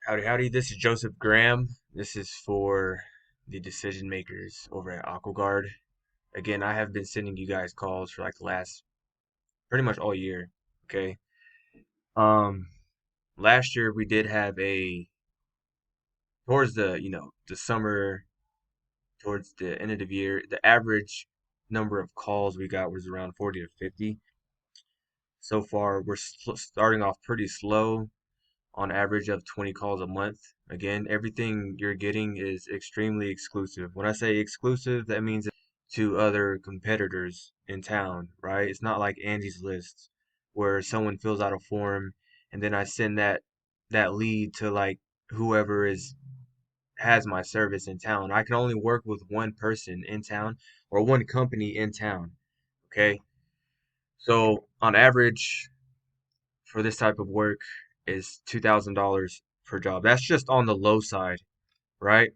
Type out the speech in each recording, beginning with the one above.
Howdy, howdy. This is Joseph Graham. This is for the decision makers over at Aquagaurd. Again, I have been sending you guys calls for like the last pretty much all year. Okay. Um, Last year we did have a towards the summer, towards the end of the year, the average number of calls we got was around 40 to 50. So far, we're starting off pretty slow on average of 20 calls a month. Again, everything you're getting is extremely exclusive. When I say exclusive, that means to other competitors in town, right? It's not like Angie's List where someone fills out a form and then I send that lead to like whoever is has my service in town. I can only work with one person in town or one company in town, okay? So, on average, for this type of work is $2,000 per job. That's just on the low side, right?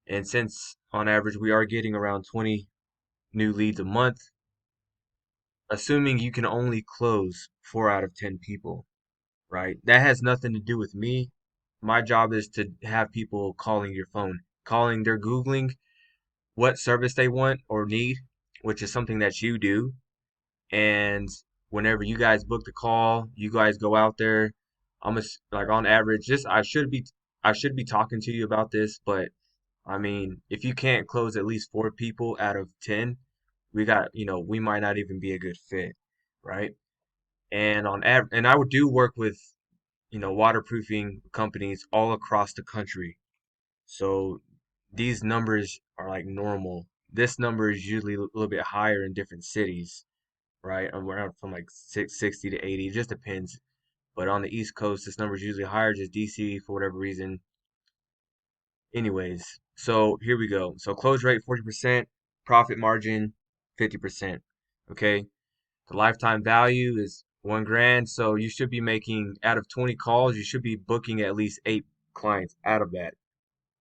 And since on average we are getting around 20 new leads a month, assuming you can only close 4 out of 10 people, right? That has nothing to do with me. My job is to have people calling your phone, calling, they're Googling what service they want or need, which is something that you do. And whenever you guys book the call, you guys go out there. Like on average, just I should be talking to you about this, but I mean, if you can't close at least 4 people out of 10, we might not even be a good fit, right? And I would do work with, waterproofing companies all across the country. So these numbers are like normal. This number is usually a little bit higher in different cities, right? Around from like 660 to 80, it just depends. But on the East Coast, this number is usually higher, just DC for whatever reason. Anyways, so here we go. So close rate 40%, profit margin 50%. Okay. The lifetime value is 1 grand. So you should be making out of 20 calls, you should be booking at least 8 clients out of that.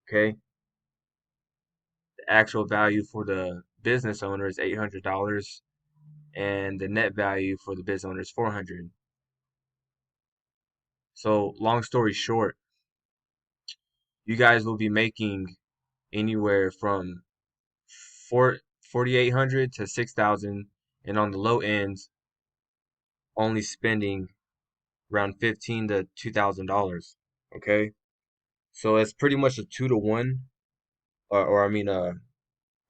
Okay. The actual value for the business owner is $800 and the net value for the business owner is 400. So long story short, you guys will be making anywhere from four 4,800 to 6,000, and on the low end, only spending around 15 to $2,000. Okay, so it's pretty much a 2 to 1, or I mean a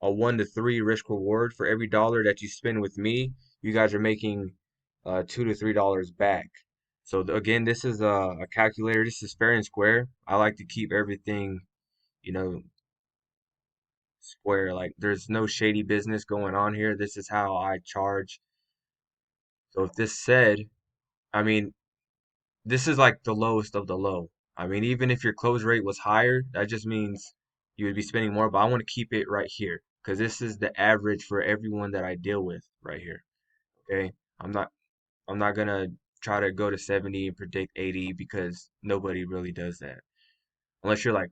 1 to 3 risk reward for every dollar that you spend with me. You guys are making $2 to $3 back. So again, this is a calculator. This is fair and square. I like to keep everything, you know, square. Like there's no shady business going on here. This is how I charge. So if this said, I mean, this is like the lowest of the low. I mean, even if your close rate was higher, that just means you would be spending more, but I want to keep it right here because this is the average for everyone that I deal with right here. Okay? I'm not I'm not gonna try to go to 70 and predict 80 because nobody really does that. Unless you're like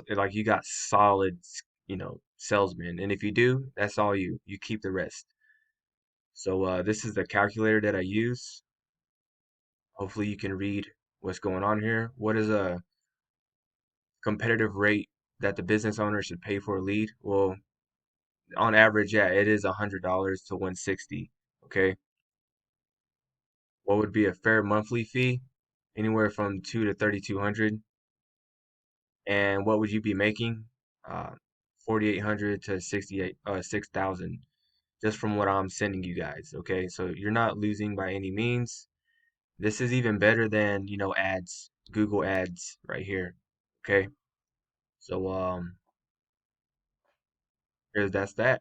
like you got solid, salesman. And if you do, that's all you. You keep the rest. So this is the calculator that I use. Hopefully you can read what's going on here. What is a competitive rate that the business owner should pay for a lead? Well, on average, yeah, it is $100 to 160. Okay. What would be a fair monthly fee? Anywhere from 2 to 3,200. And what would you be making? 4,800 to 6,000, just from what I'm sending you guys. Okay, so you're not losing by any means. This is even better than, ads, Google ads right here. Okay. So that's that.